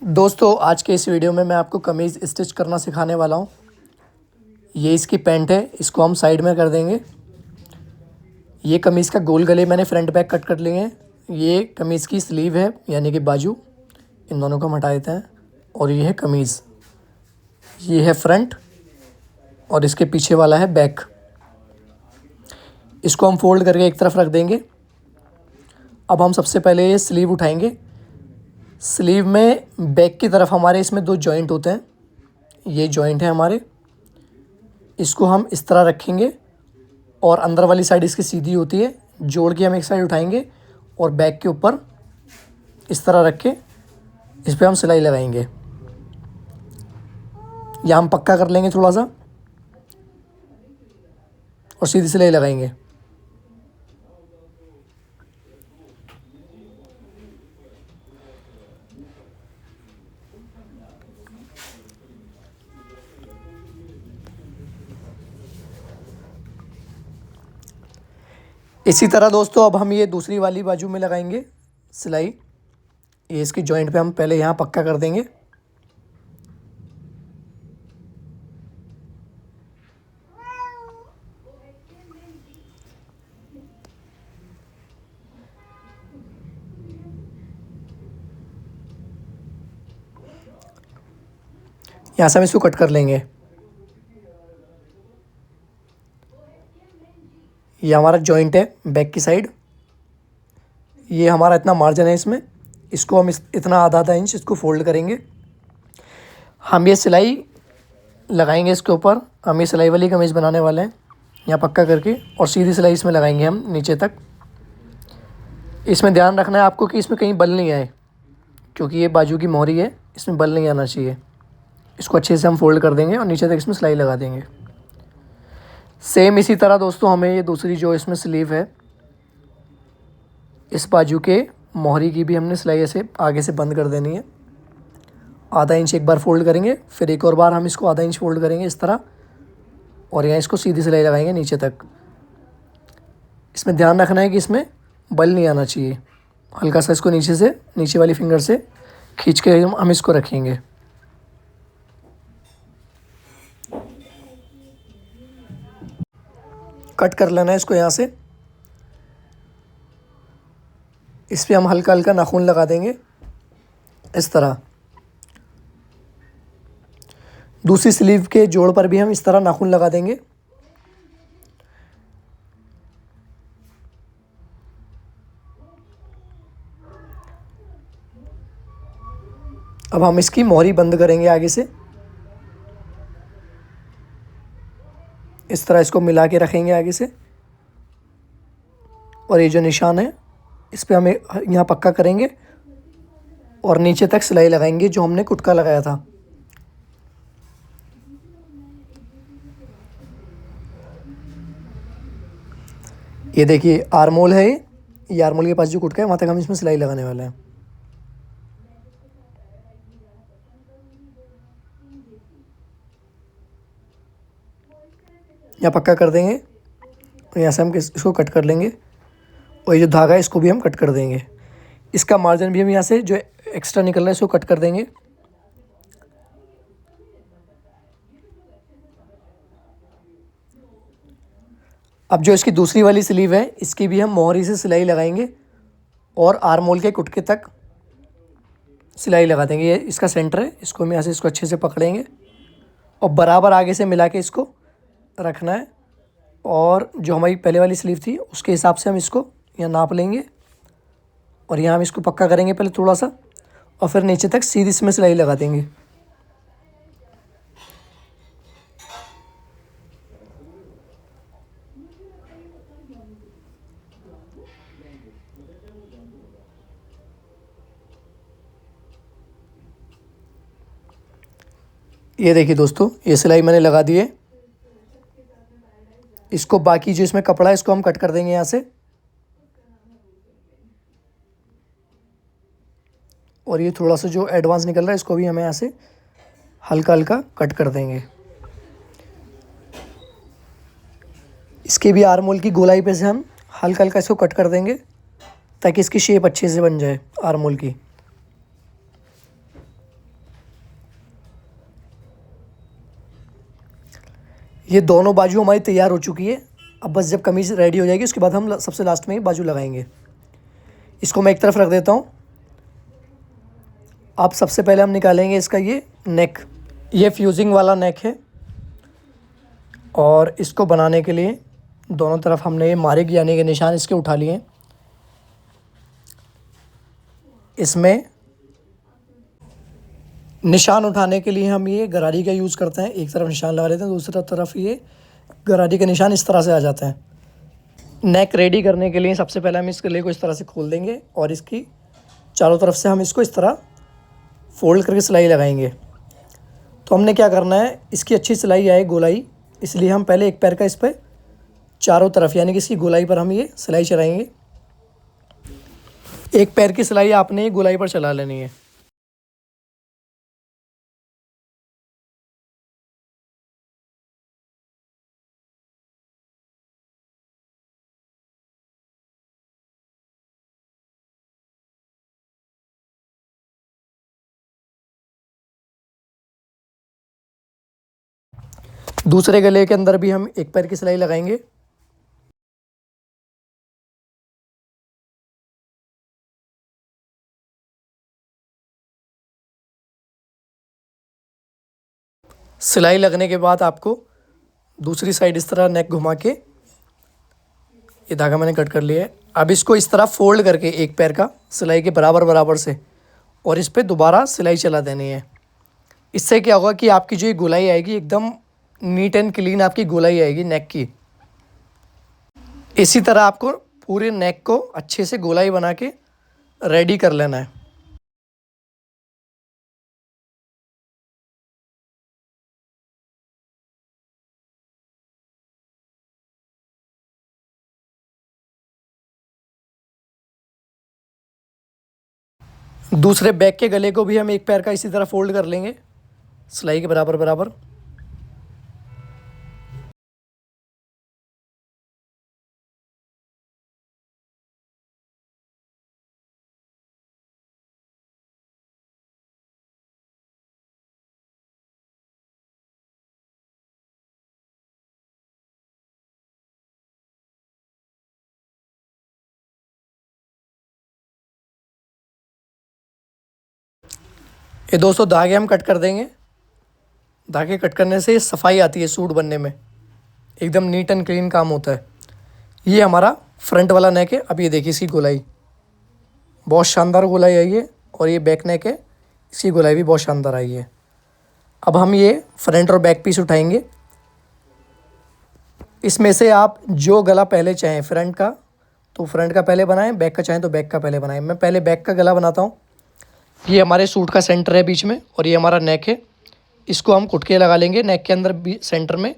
दोस्तों आज के इस वीडियो में मैं आपको कमीज़ स्टिच करना सिखाने वाला हूँ। ये इसकी पैंट है, इसको हम साइड में कर देंगे। ये कमीज़ का गोल गले मैंने फ्रंट बैक कट कर लिए हैं। ये कमीज़ की स्लीव है यानी कि बाजू, इन दोनों को हम हटा देते हैं। और ये है कमीज़, ये है फ्रंट और इसके पीछे वाला है बैक। इसको हम फोल्ड करके एक तरफ रख देंगे। अब हम सबसे पहले ये स्लीव उठाएंगे। स्लीव में बैक की तरफ हमारे इसमें दो जॉइंट होते हैं, ये जॉइंट है हमारे। इसको हम इस तरह रखेंगे और अंदर वाली साइड इसकी सीधी होती है। जोड़ के हम एक साइड उठाएंगे और बैक के ऊपर इस तरह रख के इस पर हम सिलाई लगाएंगे। या हम पक्का कर लेंगे थोड़ा सा और सीधी सिलाई लगाएंगे। इसी तरह दोस्तों अब हम ये दूसरी वाली बाजू में लगाएंगे सिलाई। ये इसकी जॉइंट पे हम पहले यहाँ पक्का कर देंगे। यहाँ से हम इसको कट कर लेंगे। ये हमारा जॉइंट है बैक की साइड। ये हमारा इतना मार्जिन है इसमें, इसको हम इतना आधा इंच इसको फोल्ड करेंगे। हम ये सिलाई लगाएंगे इसके ऊपर। हम ये सिलाई वाली कमीज़ बनाने वाले हैं यहाँ पक्का करके, और सीधी सिलाई इसमें लगाएंगे हम नीचे तक। इसमें ध्यान रखना है आपको कि इसमें कहीं बल नहीं आए, क्योंकि ये बाजू की मोहरी है, इसमें बल नहीं आना चाहिए। इसको अच्छे से हम फोल्ड कर देंगे और नीचे तक इसमें सिलाई लगा देंगे। सेम इसी तरह दोस्तों हमें ये दूसरी जो इसमें स्लीव है, इस बाजू के मोहरी की भी हमने सिलाई ऐसे आगे से बंद कर देनी है। आधा इंच एक बार फोल्ड करेंगे, फिर एक और बार हम इसको आधा इंच फोल्ड करेंगे इस तरह, और यहाँ इसको सीधी सिलाई लगाएंगे नीचे तक। इसमें ध्यान रखना है कि इसमें बल नहीं आना चाहिए। हल्का सा इसको नीचे से, नीचे वाली फिंगर से खींच के हम इसको रखेंगे। कट कर लेना है इसको यहाँ से। इस पर हम हल्का हल्का नाखून लगा देंगे इस तरह। दूसरी स्लीव के जोड़ पर भी हम इस तरह नाखून लगा देंगे। अब हम इसकी मोहरी बंद करेंगे आगे से। इस तरह इसको मिला के रखेंगे आगे से, और ये जो निशान है इस पे हमें यहाँ पक्का करेंगे और नीचे तक सिलाई लगाएंगे जो हमने कुटका लगाया था। ये देखिए आर्मोल है, ये आर्मोल के पास जो कुटका है वहाँ तक हम इसमें सिलाई लगाने वाले हैं। यहाँ पक्का कर देंगे और यहाँ से हम इसको कट कर लेंगे, और ये जो धागा है इसको भी हम कट कर देंगे। इसका मार्जिन भी हम यहाँ से जो एक्स्ट्रा निकल रहा है इसको कट कर देंगे। अब जो इसकी दूसरी वाली स्लीव है इसकी भी हम मोहरी से सिलाई लगाएंगे और आर्मोल के कुटके तक सिलाई लगा देंगे। ये इसका सेंटर है, इसको हम यहाँ से इसको अच्छे से पकड़ेंगे और बराबर आगे से मिला के इसको रखना है। और जो हमारी पहले वाली स्लीव थी उसके हिसाब से हम इसको यहाँ नाप लेंगे, और यहाँ हम इसको पक्का करेंगे पहले थोड़ा सा, और फिर नीचे तक सीधी इसमें सिलाई लगा देंगे। ये देखिए दोस्तों, ये सिलाई मैंने लगा दी है। इसको बाकी जो इसमें कपड़ा है इसको हम कट कर देंगे यहाँ से, और ये थोड़ा सा जो एडवांस निकल रहा है इसको भी हमें यहाँ से हल्का हल्का कट कर देंगे। इसके भी आर्मोल की गोलाई पे से हम हल्का हल्का इसको कट कर देंगे ताकि इसकी शेप अच्छे से बन जाए आर्मोल की। ये दोनों बाजू हमारी तैयार हो चुकी है। अब बस जब कमीज़ रेडी हो जाएगी उसके बाद हम सबसे लास्ट में ही बाजू लगाएंगे। इसको मैं एक तरफ रख देता हूँ। अब सबसे पहले हम निकालेंगे इसका ये नेक। ये फ्यूजिंग वाला नेक है और इसको बनाने के लिए दोनों तरफ हमने ये मार्क यानी कि निशान इसके उठा लिए हैं। इसमें निशान उठाने के लिए हम ये गरारी का यूज़ करते हैं। एक तरफ निशान लगा लेते हैं, दूसरी तरफ ये गरारी के निशान इस तरह से आ जाते हैं। नेक रेडी करने के लिए सबसे पहले हम इस गले को इस तरह से खोल देंगे और इसकी चारों तरफ से हम इसको इस तरह फोल्ड करके सिलाई लगाएंगे। तो हमने क्या करना है, इसकी अच्छी सिलाई आए गोलाई, इसलिए हम पहले एक पैर का इस पर चारों तरफ यानी कि इसकी गोलाई पर हम ये सिलाई चलाएंगे। एक पैर की सिलाई आपने गोलाई पर चला लेनी है। दूसरे गले के अंदर भी हम एक पैर की सिलाई लगाएंगे। सिलाई लगने के बाद आपको दूसरी साइड इस तरह नेक घुमा के ये धागा मैंने कट कर लिया है। अब इसको इस तरह फोल्ड करके एक पैर का सिलाई के बराबर बराबर से और इस पे दोबारा सिलाई चला देनी है। इससे क्या होगा कि आपकी जो ये गोलाई आएगी एकदम नीट एंड क्लीन आपकी गोलाई आएगी नेक की। इसी तरह आपको पूरे नेक को अच्छे से गोलाई बना के रेडी कर लेना है। दूसरे बैक के गले को भी हम एक पैर का इसी तरह फोल्ड कर लेंगे सिलाई के बराबर बराबर। ये दोस्तों धागे हम कट कर देंगे। धागे कट करने से सफाई आती है सूट बनने में, एकदम नीट एंड क्लीन काम होता है। ये हमारा फ्रंट वाला नेक है। अब ये देखिए इसकी गोलाई बहुत शानदार गोलाई आई है और ये बैक नेक है, इसकी गोलाई भी बहुत शानदार आई है। अब हम ये फ्रंट और बैक पीस उठाएंगे। इसमें से आप जो गला पहले चाहें, फ्रंट का तो फ्रंट का पहले बनाएं, बैक का चाहें तो बैक का पहले बनाएं। मैं पहले बैक का गला बनाता हूँ। ये हमारे सूट का सेंटर है बीच में और ये हमारा नेक है। इसको हम कुटके लगा लेंगे नेक के अंदर भी सेंटर में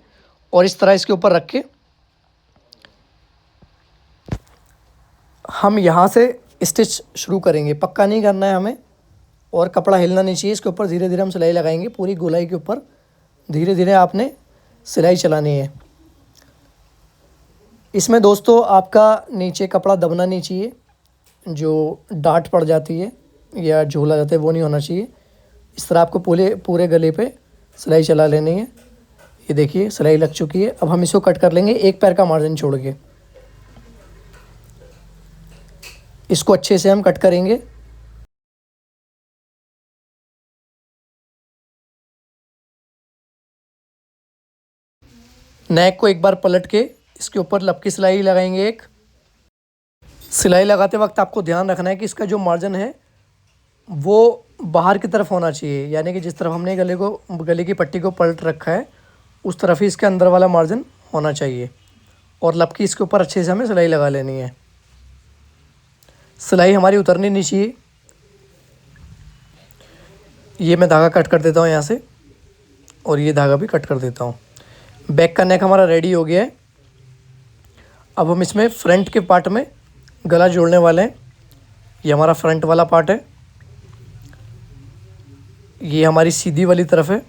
और इस तरह इसके ऊपर रख के हम यहाँ से स्टिच शुरू करेंगे। पक्का नहीं करना है हमें और कपड़ा हिलना नहीं चाहिए। इसके ऊपर धीरे धीरे हम सिलाई लगाएंगे। पूरी गोलाई के ऊपर धीरे धीरे आपने सिलाई चलानी है। इसमें दोस्तों आपका नीचे कपड़ा दबना नहीं चाहिए, जो डांट पड़ जाती है या झोला जाता है वो नहीं होना चाहिए। इस तरह आपको पूरे गले पे सिलाई चला लेनी है। ये देखिए सिलाई लग चुकी है। अब हम इसको कट कर लेंगे एक पैर का मार्जिन छोड़ के। इसको अच्छे से हम कट करेंगे। नेक को एक बार पलट के इसके ऊपर लपकी सिलाई लगाएंगे एक। सिलाई लगाते वक्त आपको ध्यान रखना है कि इसका जो मार्जिन है वो बाहर की तरफ होना चाहिए, यानी कि जिस तरफ हमने गले की पट्टी को पलट रखा है उस तरफ ही इसके अंदर वाला मार्जिन होना चाहिए। और लपकी इसके ऊपर अच्छे से हमें सिलाई लगा लेनी है। सिलाई हमारी उतरनी नहीं चाहिए। ये मैं धागा कट कर देता हूँ यहाँ से और ये धागा भी कट कर देता हूँ। बैक का नेक हमारा रेडी हो गया है। अब हम इसमें फ्रंट के पार्ट में गला जोड़ने वाले हैं। ये हमारा फ्रंट वाला पार्ट है, ये हमारी सीधी वाली तरफ है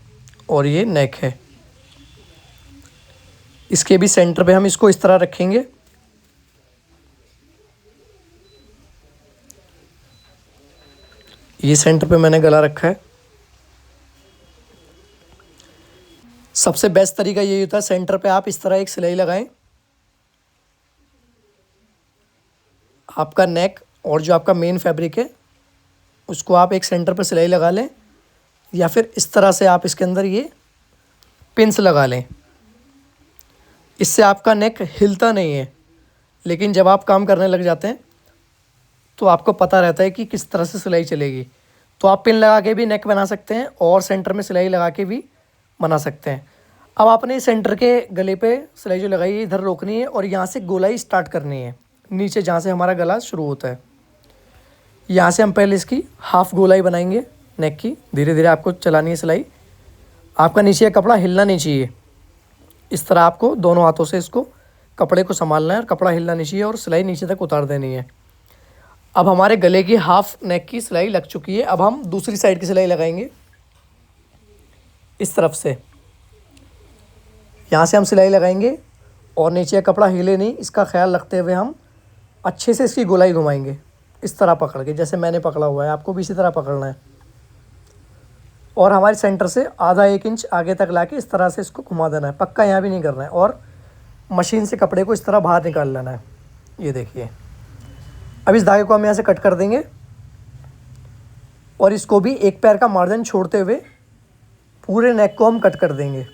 और ये नेक है। इसके भी सेंटर पे हम इसको इस तरह रखेंगे। ये सेंटर पे मैंने गला रखा है। सबसे बेस्ट तरीका यही होता है, सेंटर पे आप इस तरह एक सिलाई लगाएं। आपका नेक और जो आपका मेन फैब्रिक है उसको आप एक सेंटर पर सिलाई लगा लें, या फिर इस तरह से आप इसके अंदर ये पिंस लगा लें। इससे आपका नेक हिलता नहीं है, लेकिन जब आप काम करने लग जाते हैं तो आपको पता रहता है कि किस तरह से सिलाई चलेगी। तो आप पिन लगा के भी नेक बना सकते हैं और सेंटर में सिलाई लगा के भी बना सकते हैं। अब आपने सेंटर के गले पे सिलाई जो लगाई है इधर रोकनी है और यहाँ से गोलाई स्टार्ट करनी है, नीचे जहाँ से हमारा गला शुरू होता है। यहाँ से हम पहले इसकी हाफ़ गोलाई बनाएंगे नेक की। धीरे धीरे आपको चलानी है सिलाई। आपका नीचे का कपड़ा हिलना नहीं चाहिए। इस तरह आपको दोनों हाथों से इसको कपड़े को संभालना है और कपड़ा हिलना नहीं चाहिए और सिलाई नीचे तक उतार देनी है। अब हमारे गले की हाफ़ नेक की सिलाई लग चुकी है। अब हम दूसरी साइड की सिलाई लगाएंगे इस तरफ से। यहाँ से हम सिलाई लगाएंगे और नीचे का कपड़ा हिले नहीं, इसका ख्याल रखते हुए हम अच्छे से इसकी गोलाई घुमाएंगे इस तरह पकड़ के, जैसे मैंने पकड़ा हुआ है आपको भी इसी तरह पकड़ना है। और हमारे सेंटर से आधा 1 इंच आगे तक लाके इस तरह से इसको घुमा देना है, पक्का यहाँ भी नहीं करना है। और मशीन से कपड़े को इस तरह बाहर निकाल लेना है। ये देखिए, अब इस धागे को हम यहाँ से कट कर देंगे और इसको भी एक पैर का मार्जिन छोड़ते हुए पूरे नेक को हम कट कर देंगे।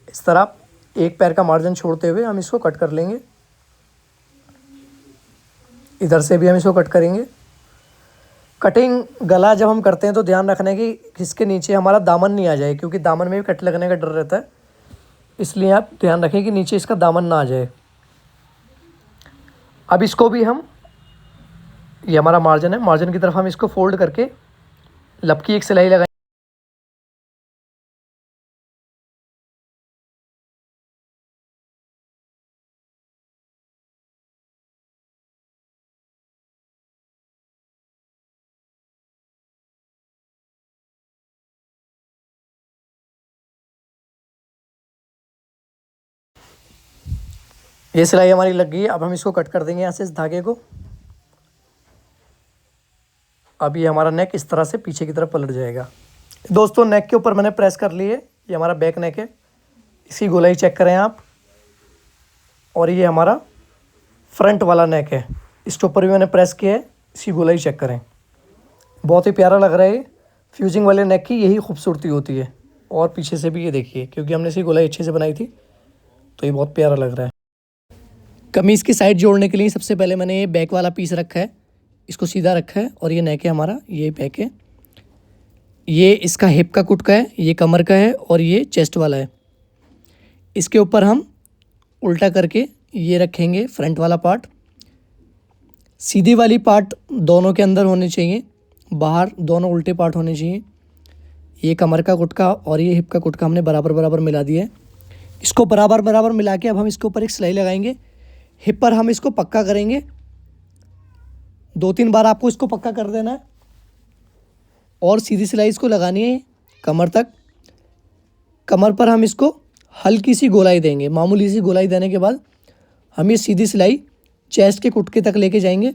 इस तरह एक पैर का मार्जिन छोड़ते हुए हम इसको कट कर लेंगे। इधर से भी हम इसको कट करेंगे। कटिंग गला जब हम करते हैं तो ध्यान रखना है कि इसके नीचे हमारा दामन नहीं आ जाए, क्योंकि दामन में भी कट लगने का डर रहता है। इसलिए आप ध्यान रखें कि नीचे इसका दामन ना आ जाए। अब इसको भी हम, ये हमारा मार्जिन है, मार्जिन की तरफ हम इसको फोल्ड करके लपकी एक सिलाई लगाएं। ये सिलाई हमारी लग गई है। अब हम इसको कट कर देंगे यहाँ से इस धागे को। अब ये हमारा नेक इस तरह से पीछे की तरफ पलट जाएगा। दोस्तों, नेक के ऊपर मैंने प्रेस कर ली है। ये हमारा बैक नेक है, इसकी गोलाई चेक करें आप। और ये हमारा फ्रंट वाला नेक है, इसके ऊपर भी मैंने प्रेस किया है, इसकी गोलाई चेक करें। बहुत ही प्यारा लग रहा है। फ्यूजिंग वाले नेक की यही खूबसूरती होती है। और पीछे से भी ये देखिए, क्योंकि हमने इसकी गोलाई अच्छे से बनाई थी तो ये बहुत प्यारा लग रहा है। कमीज़ की साइड जोड़ने के लिए सबसे पहले मैंने ये बैक वाला पीस रखा है, इसको सीधा रखा है। और ये नेक है हमारा, ये बैक है। ये इसका हिप का कुट का है, ये कमर का है और ये चेस्ट वाला है। इसके ऊपर हम उल्टा करके ये रखेंगे फ्रंट वाला पार्ट। सीधी वाली पार्ट दोनों के अंदर होने चाहिए, बाहर दोनों उल्टे पार्ट होने चाहिए। ये कमर का गुटका और ये हिप का गुटका हमने बराबर बराबर मिला दिया है। इसको बराबर बराबर मिला के अब हम इसके ऊपर एक सिलाई लगाएंगे। हिप पर हम इसको पक्का करेंगे, 2-3 बार आपको इसको पक्का कर देना है। और सीधी सिलाई इसको लगानी है कमर तक। कमर पर हम इसको हल्की सी गोलाई देंगे, मामूली सी गोलाई देने के बाद हम ये सीधी सिलाई चेस्ट के कुटके तक लेके जाएंगे।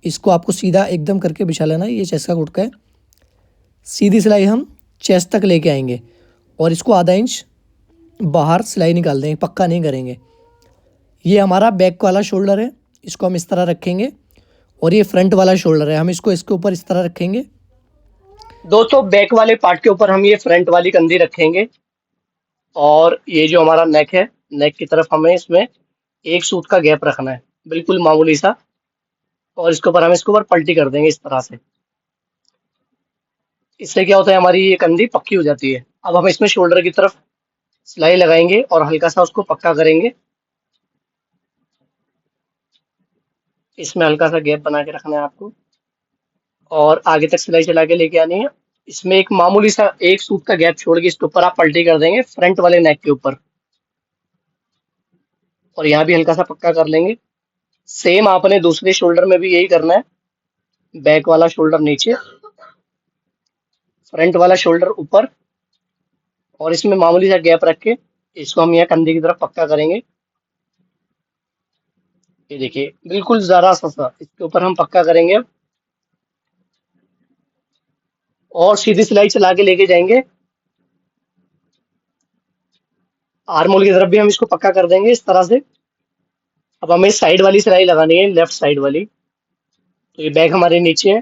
इसको आपको सीधा एकदम करके बिछा लेना है, ये चेस्ट का कुटका है। सीधी सिलाई हम चेस्ट तक लेके आएंगे और इसको आधा इंच बाहर सिलाई निकाल देंगे, पक्का नहीं करेंगे। ये हमारा बैक वाला शोल्डर है, इसको हम इस तरह रखेंगे। और ये फ्रंट वाला शोल्डर है, हम इसको इसके ऊपर इस तरह रखेंगे। दोस्तों, बैक वाले पार्ट के ऊपर हम ये फ्रंट वाली कंधी रखेंगे और ये जो हमारा नेक है, नेक की तरफ हमें इसमें 1 सूत का गैप रखना है, बिल्कुल मामूली सा। और इसके ऊपर हम इसके ऊपर पलटी कर देंगे इस तरह से। इससे क्या होता है, हमारी ये कंधी पक्की हो जाती है। अब हम इसमें शोल्डर की तरफ सिलाई लगाएंगे और हल्का सा उसको पक्का करेंगे। इसमें हल्का सा गैप बना के रखना है आपको और आगे तक सिलाई चला के लेके आनी है। इसमें एक मामूली सा 1 सूत का गैप छोड़ के इसके ऊपर आप पलटी कर देंगे फ्रंट वाले नेक के ऊपर। और यहाँ भी हल्का सा पक्का कर लेंगे। सेम आपने दूसरे शोल्डर में भी यही करना है। बैक वाला शोल्डर नीचे, फ्रंट वाला शोल्डर ऊपर, और इसमें मामूली सा गैप रख के इसको हम यहाँ कंधे की तरफ पक्का करेंगे। ये देखिए, बिल्कुल जरा सा इसके ऊपर हम पक्का करेंगे। और सीधी सिलाई चला के लेके जाएंगे। आर्म होल की तरफ भी हम इसको पक्का कर देंगे इस तरह से। अब हमें साइड वाली सिलाई लगानी है, लेफ्ट साइड वाली। तो ये बैक हमारे नीचे है,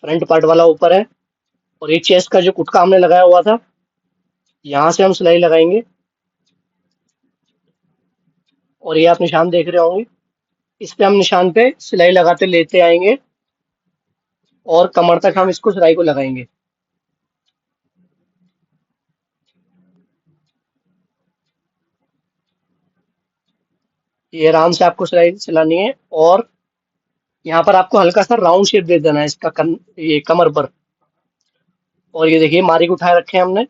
फ्रंट पार्ट वाला ऊपर है, और ये चेस्ट का जो कुटका हमने लगाया हुआ था, यहाँ से हम सिलाई लगाएंगे। और ये आप निशान देख रहे होंगे, इस पे हम निशान पे सिलाई लगाते लेते आएंगे और कमर तक हम इसको सिलाई को लगाएंगे। ये आराम से आपको सिलाई चलानी है, और यहाँ पर आपको हल्का सा राउंड शेप दे देना है इसका ये कमर पर। और ये देखिए मारिक उठाए रखे हैं हमने,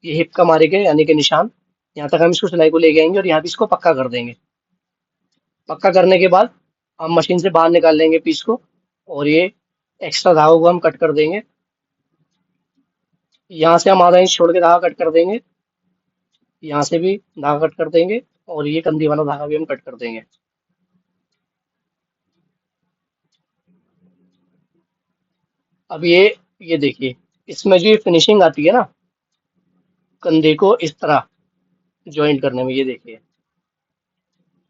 ये हिप का मारिक है यानी कि निशान। यहाँ तक हम इसको सिलाई को लेके आएंगे और यहाँ भी इसको पक्का कर देंगे। पक्का करने के बाद हम मशीन से बाहर निकाल लेंगे पीस को, और ये एक्स्ट्रा धागा को हम कट कर देंगे। यहाँ से हम आधा इंच छोड़ के धागा कट कर देंगे, यहाँ से भी धागा कट कर देंगे, और ये कंधी वाला धागा भी हम कट कर देंगे। अब ये देखिए, इसमें जो ये फिनिशिंग आती है ना कंधे को इस तरह ज्वाइंट करने में, ये देखिए।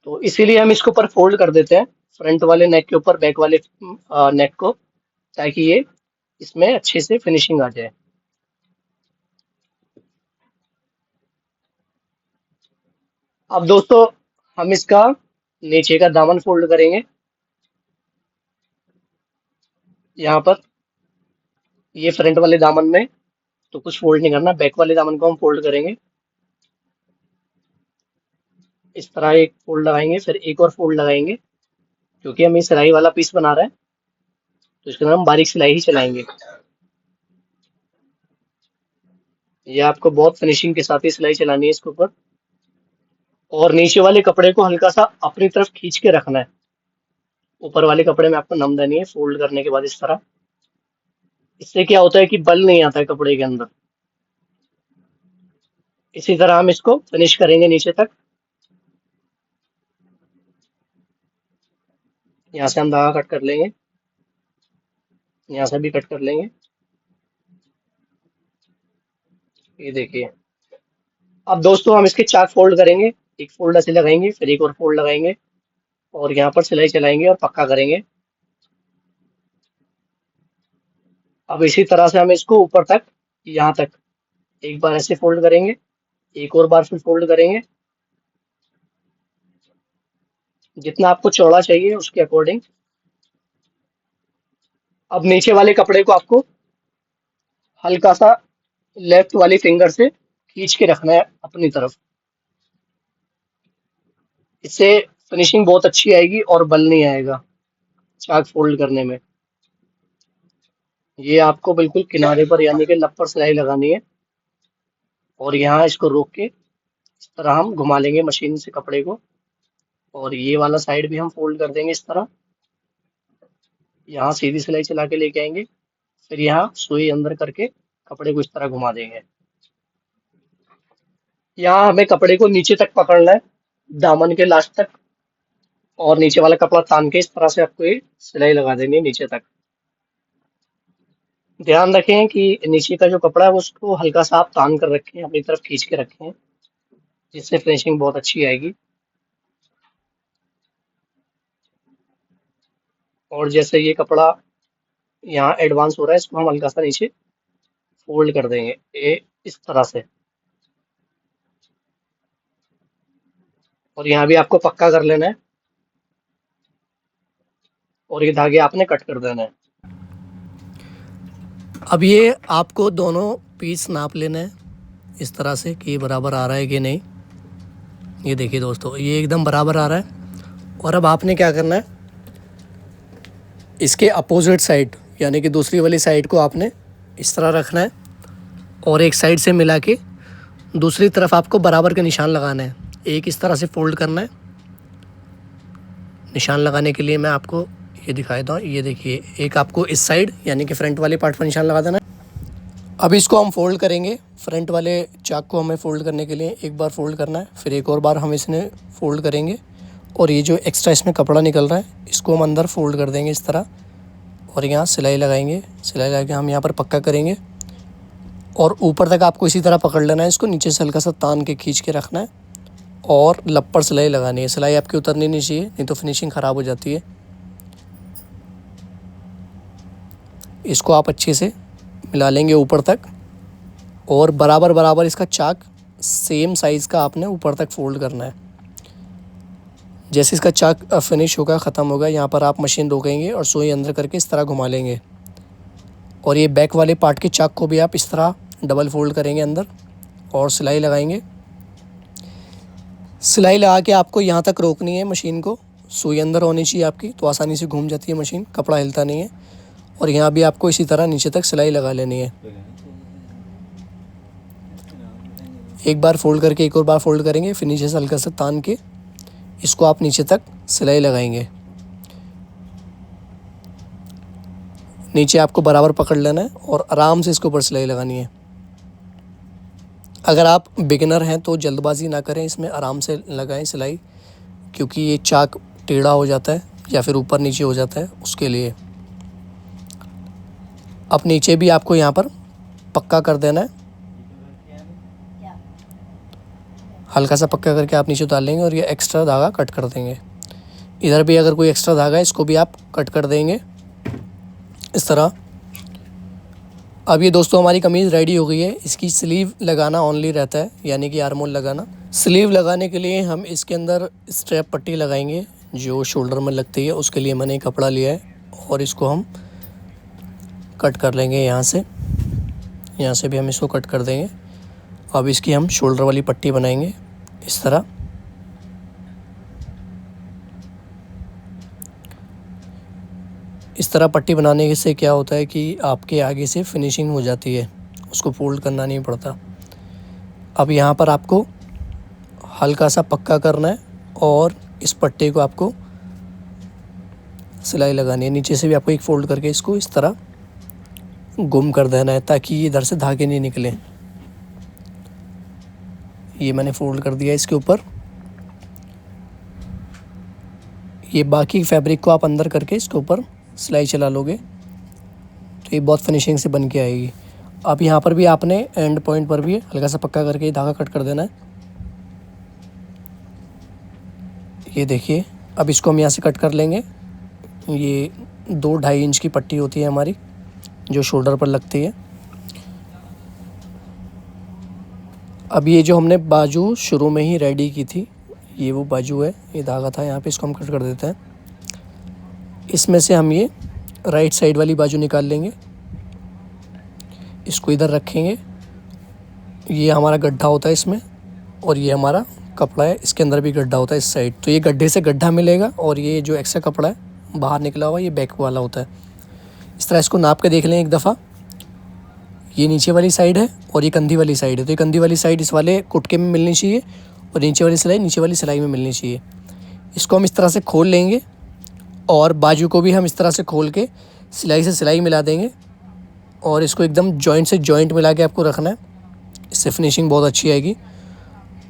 तो इसीलिए हम इसको ऊपर फोल्ड कर देते हैं, फ्रंट वाले नेक के ऊपर बैक वाले नेक को, ताकि ये इसमें अच्छे से फिनिशिंग आ जाए। अब दोस्तों हम इसका नीचे का दामन फोल्ड करेंगे। यहाँ पर ये फ्रंट वाले दामन में तो कुछ फोल्ड नहीं करना, बैक वाले दामन को हम फोल्ड करेंगे। इस तरह एक फोल्ड लगाएंगे, फिर एक और फोल्ड लगाएंगे, क्योंकि हम ये सिलाई वाला पीस बना रहे हैं तो इसके अंदर हम बारीक सिलाई ही चलाएंगे। ये आपको बहुत फिनिशिंग के साथ ही सिलाई चलानी है इसके ऊपर। और नीचे वाले कपड़े को हल्का सा अपनी तरफ खींच के रखना है, ऊपर वाले कपड़े में आपको नम देनी है फोल्ड करने के बाद इस तरह। इससे क्या होता है कि बल नहीं आता है कपड़े के अंदर। इसी तरह हम इसको फिनिश करेंगे नीचे तक। यहाँ से हम धागा कट कर लेंगे, यहाँ से भी कट कर लेंगे। ये देखिए। अब दोस्तों हम इसके चार फोल्ड करेंगे, एक फोल्ड ऐसे लगाएंगे, फिर एक और फोल्ड लगाएंगे, और यहाँ पर सिलाई चलाएंगे और पक्का करेंगे। अब इसी तरह से हम इसको ऊपर तक, यहाँ तक एक बार ऐसे फोल्ड करेंगे, एक और बार फिर फोल्ड करेंगे, जितना आपको चौड़ा चाहिए उसके अकॉर्डिंग। अब नीचे वाले कपड़े को आपको हल्का सा लेफ्ट वाली फिंगर से खींच के रखना है अपनी तरफ। इससे फिनिशिंग बहुत अच्छी आएगी और बल नहीं आएगा चाक फोल्ड करने में। ये आपको बिल्कुल किनारे पर यानी कि लब पर सिलाई लगानी है, और यहाँ इसको रोक के इस तरह हम घुमा लेंगे मशीन से कपड़े को, और ये वाला साइड भी हम फोल्ड कर देंगे इस तरह। यहाँ सीधी सिलाई चला के लेके आएंगे, फिर यहाँ सुई अंदर करके कपड़े को इस तरह घुमा देंगे। यहाँ हमें कपड़े को नीचे तक पकड़ना है, दामन के लास्ट तक, और नीचे वाला कपड़ा तान के इस तरह से आपको ये सिलाई लगा देनी है नीचे तक। ध्यान रखें कि नीचे का जो कपड़ा है उसको हल्का सा आप तान कर रखें, अपनी तरफ खींच के रखें, जिससे फिनिशिंग बहुत अच्छी आएगी। और जैसे ये कपड़ा यहाँ एडवांस हो रहा है, इसको हम हल्का सा नीचे फोल्ड कर देंगे ये इस तरह से, और यहाँ भी आपको पक्का कर लेना है, और ये धागे आपने कट कर देना है। अब ये आपको दोनों पीस नाप लेना है इस तरह से कि बराबर आ रहा है कि नहीं। ये देखिए दोस्तों, ये एकदम बराबर आ रहा है। और अब आपने क्या करना है, इसके अपोजिट साइड यानी कि दूसरी वाली साइड को आपने इस तरह रखना है, और एक साइड से मिला के दूसरी तरफ आपको बराबर का निशान लगाना है। एक इस तरह से फोल्ड करना है। निशान लगाने के लिए मैं आपको ये दिखाई दूँ, ये देखिए, एक आपको इस साइड यानी कि फ्रंट वाले पार्ट पर निशान लगा देना है। अब इसको हम फोल्ड करेंगे, फ्रंट वाले चाक को हमें फोल्ड करने के लिए एक बार फोल्ड करना है, फिर एक और बार हम इसने फोल्ड करेंगे, और ये जो एक्स्ट्रा इसमें कपड़ा निकल रहा है इसको हम अंदर फोल्ड कर देंगे इस तरह, और यहाँ सिलाई लगाएंगे। सिलाई लगा के हम यहाँ पर पक्का करेंगे और ऊपर तक आपको इसी तरह पकड़ लेना है इसको, नीचे से हल्का सा तान के खींच के रखना है और लप्पर सिलाई लगानी है। सिलाई आपकी उतरनी नहीं चाहिए, नहीं तो फिनिशिंग ख़राब हो जाती है। इसको आप अच्छे से मिला लेंगे ऊपर तक और बराबर बराबर इसका चाक सेम साइज़ का आपने ऊपर तक फोल्ड करना है। जैसे इसका चाक फिनिश होगा, ख़त्म होगा, यहाँ पर आप मशीन रोकेंगे और सुई अंदर करके इस तरह घुमा लेंगे। और ये बैक वाले पार्ट के चाक को भी आप इस तरह डबल फोल्ड करेंगे अंदर और सिलाई लगाएंगे। सिलाई लगा के आपको यहाँ तक रोकनी है मशीन को, सुई अंदर होनी चाहिए आपकी, तो आसानी से घूम जाती है मशीन, कपड़ा हिलता नहीं है। और यहाँ भी आपको इसी तरह नीचे तक सिलाई लगा लेनी है। एक बार फोल्ड करके एक और बार फोल्ड करेंगे, फिर नीचे से हल्का सा तान के इसको आप नीचे तक सिलाई लगाएंगे। नीचे आपको बराबर पकड़ लेना है और आराम से इसके ऊपर सिलाई लगानी है। अगर आप बिगिनर हैं तो जल्दबाजी ना करें, इसमें आराम से लगाएं सिलाई, क्योंकि ये चाक टेढ़ा हो जाता है या फिर ऊपर नीचे हो जाता है, उसके लिए। अब नीचे भी आपको यहाँ पर पक्का कर देना है, हल्का सा पक्का करके आप नीचे उतार लेंगे और ये एक्स्ट्रा धागा कट कर देंगे। इधर भी अगर कोई एक्स्ट्रा धागा है इसको भी आप कट कर देंगे इस तरह। अब ये दोस्तों हमारी कमीज़ रेडी हो गई है। इसकी स्लीव लगाना ओनली रहता है, यानी कि आर्म होल लगाना। स्लीव लगाने के लिए हम इसके अंदर स्ट्रैप पट्टी लगाएंगे जो शोल्डर में लगती है, उसके लिए मैंने कपड़ा लिया है और इसको हम कट कर लेंगे यहाँ से भी हम इसको कट कर देंगे। अब इसकी हम शोल्डर वाली पट्टी बनाएंगे इस तरह। इस तरह पट्टी बनाने से क्या होता है कि आपके आगे से फिनिशिंग हो जाती है, उसको फोल्ड करना नहीं पड़ता। अब यहाँ पर आपको हल्का सा पक्का करना है और इस पट्टी को आपको सिलाई लगानी है। नीचे से भी आपको एक फोल्ड करके इसको इस तरह गुम कर देना है ताकि ये इधर से धागे नहीं निकले। ये मैंने फोल्ड कर दिया इसके ऊपर। ये बाकी फैब्रिक को आप अंदर करके इसके ऊपर सिलाई चला लोगे तो ये बहुत फिनिशिंग से बन के आएगी। अब यहाँ पर भी आपने एंड पॉइंट पर भी हल्का सा पक्का करके धागा कट कर देना है। ये देखिए, अब इसको हम यहाँ से कट कर लेंगे। ये 2-2.5 इंच की पट्टी होती है हमारी जो शोल्डर पर लगती है। अब ये जो हमने बाजू शुरू में ही रेडी की थी, ये वो बाजू है, ये धागा था यहाँ पे, इसको हम कट कर देते हैं। इसमें से हम ये राइट साइड वाली बाजू निकाल लेंगे, इसको इधर रखेंगे। ये हमारा गड्ढा होता है इसमें और ये हमारा कपड़ा है, इसके अंदर भी गड्ढा होता है इस साइड। तो ये गड्ढे से गड्ढा मिलेगा और ये जो एक्स्ट्रा कपड़ा है बाहर निकला हुआ ये बैक वाला होता है। इस तरह इसको नाप के देख लें एक दफ़ा। ये नीचे वाली साइड है और ये कंधी वाली साइड है, तो ये कंधी वाली साइड इस वाले कुटके में मिलनी चाहिए और नीचे वाली सिलाई में मिलनी चाहिए। इसको हम इस तरह से खोल लेंगे और बाजू को भी हम इस तरह से खोल के सिलाई से सिलाई मिला देंगे और इसको एकदम जॉइंट से जॉइंट मिला के आपको रखना है। इससे फिनिशिंग बहुत अच्छी आएगी।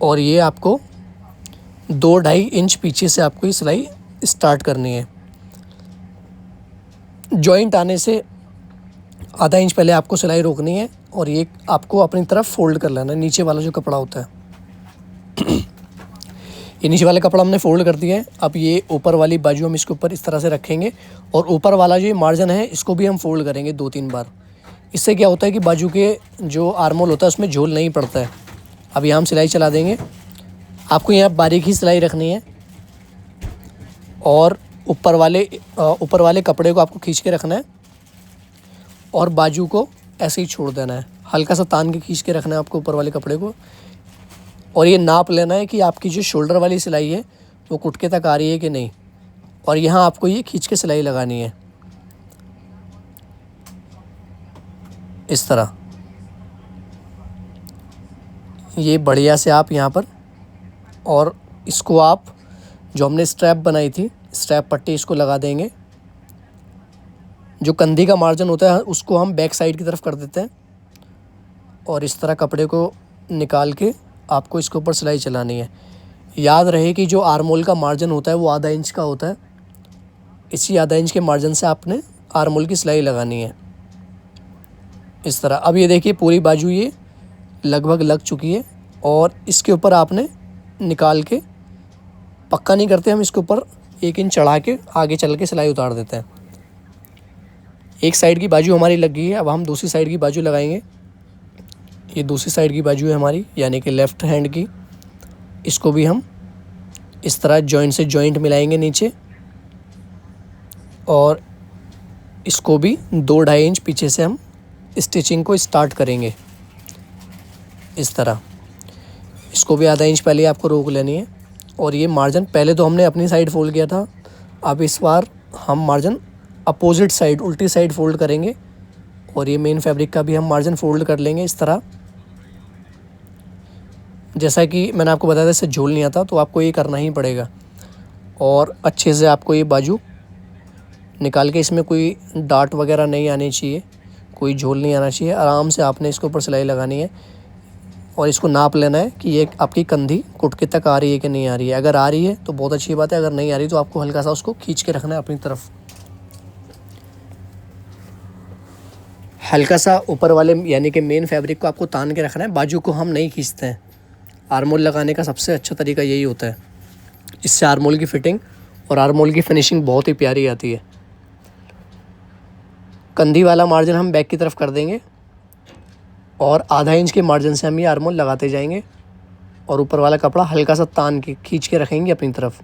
और ये आपको 2-2.5 इंच पीछे से आपको ये सिलाई स्टार्ट करनी है। जॉइंट आने से आधा इंच पहले आपको सिलाई रोकनी है और ये आपको अपनी तरफ फोल्ड कर लेना है। नीचे वाला जो कपड़ा होता है ये नीचे वाला कपड़ा हमने फोल्ड कर दिया है। अब ये ऊपर वाली बाजू हम इसके ऊपर इस तरह से रखेंगे और ऊपर वाला जो मार्जिन है इसको भी हम फोल्ड करेंगे 2-3 बार। इससे क्या होता है कि बाजू के जो आर्म होल होता है उसमें झोल नहीं पड़ता है। अब यहाँ हम सिलाई चला देंगे। आपको यहाँ बारीक ही सिलाई रखनी है और ऊपर वाले कपड़े को आपको खींच के रखना है और बाजू को ऐसे ही छोड़ देना है। हल्का सा तान के खींच के रखना है आपको ऊपर वाले कपड़े को। और ये नाप लेना है कि आपकी जो शोल्डर वाली सिलाई है वो कुटके तक आ रही है कि नहीं, और यहाँ आपको ये खींच के सिलाई लगानी है इस तरह। ये बढ़िया से आप यहाँ पर, और इसको आप जो हमने स्ट्रैप बनाई थी स्ट्रैप पट्टी इसको लगा देंगे। जो कंधी का मार्जिन होता है उसको हम बैक साइड की तरफ कर देते हैं और इस तरह कपड़े को निकाल के आपको इसके ऊपर सिलाई चलानी है। याद रहे कि जो आर्म होल का मार्जिन होता है वो आधा इंच का होता है। इसी आधा इंच के मार्जिन से आपने आर्मोल की सिलाई लगानी है इस तरह। अब ये देखिए पूरी बाजू ये लगभग लग चुकी है और इसके ऊपर आपने निकाल के, पक्का नहीं करते हम, इसके ऊपर 1 इंच चढ़ा के आगे चल के सिलाई उतार देते हैं। एक साइड की बाजू हमारी लग गई है, अब हम दूसरी साइड की बाजू लगाएंगे। ये दूसरी साइड की बाजू है हमारी, यानी कि लेफ़्ट हैंड की। इसको भी हम इस तरह जॉइंट से जॉइंट मिलाएंगे नीचे, और इसको भी 2-2.5 इंच पीछे से हम स्टिचिंग को स्टार्ट करेंगे इस तरह। इसको भी आधा इंच पहले आपको रोक लेनी है। और ये मार्जिन पहले तो हमने अपनी साइड फोल्ड किया था, अब इस बार हम मार्जिन अपोजिट साइड, उल्टी साइड फोल्ड करेंगे। और ये मेन फैब्रिक का भी हम मार्जिन फोल्ड कर लेंगे इस तरह। जैसा कि मैंने आपको बताया था इससे झोल नहीं आता, तो आपको ये करना ही पड़ेगा। और अच्छे से आपको ये बाजू निकाल के, इसमें कोई डार्ट वगैरह नहीं आनी चाहिए, कोई झोल नहीं आना चाहिए। आराम से आपने इसके ऊपर सिलाई लगानी है और इसको नाप लेना है कि ये आपकी कंधी घुटने तक आ रही है कि नहीं आ रही है। अगर आ रही है तो बहुत अच्छी बात है, अगर नहीं आ रही तो आपको हल्का सा उसको खींच के रखना है अपनी तरफ। हल्का सा ऊपर वाले यानी कि मेन फैब्रिक को आपको तान के रखना है, बाजू को हम नहीं खींचते हैं। आर्मोल लगाने का सबसे अच्छा तरीका यही होता है, इससे आर्मोल की फिटिंग और आर्मोल की फिनिशिंग बहुत ही प्यारी आती है। कंधी वाला मार्जिन हम बैक की तरफ कर देंगे और आधा इंच के मार्जिन से हम ये आर्मोल लगाते जाएंगे और ऊपर वाला कपड़ा हल्का सा तान के खींच के रखेंगे अपनी तरफ।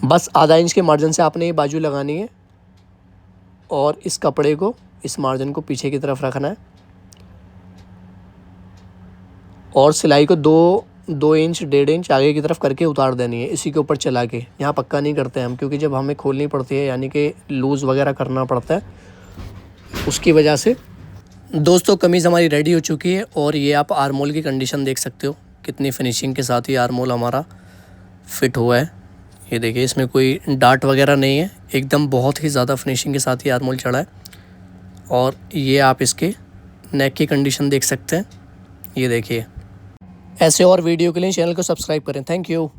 बस आधा इंच के मार्जिन से आपने ये बाजू लगानी है और इस कपड़े को, इस मार्जिन को पीछे की तरफ रखना है और सिलाई को 2 इंच 1.5 इंच आगे की तरफ करके उतार देनी है, इसी के ऊपर चला के। यहाँ पक्का नहीं करते हैं हम, क्योंकि जब हमें खोलनी पड़ती है यानी कि लूज़ वगैरह करना पड़ता है, उसकी वजह से। दोस्तों कमीज़ हमारी रेडी हो चुकी है और ये आप आर्मोल की कंडीशन देख सकते हो, कितनी फिनिशिंग के साथ ही आर्मोल हमारा फिट हुआ है। ये देखिए इसमें कोई डार्ट वगैरह नहीं है, एकदम बहुत ही ज़्यादा फिनिशिंग के साथ ही आर्मोल चढ़ा है। और ये आप इसके नेक की कंडीशन देख सकते हैं, ये देखिए। ऐसे और वीडियो के लिए चैनल को सब्सक्राइब करें। Thank you.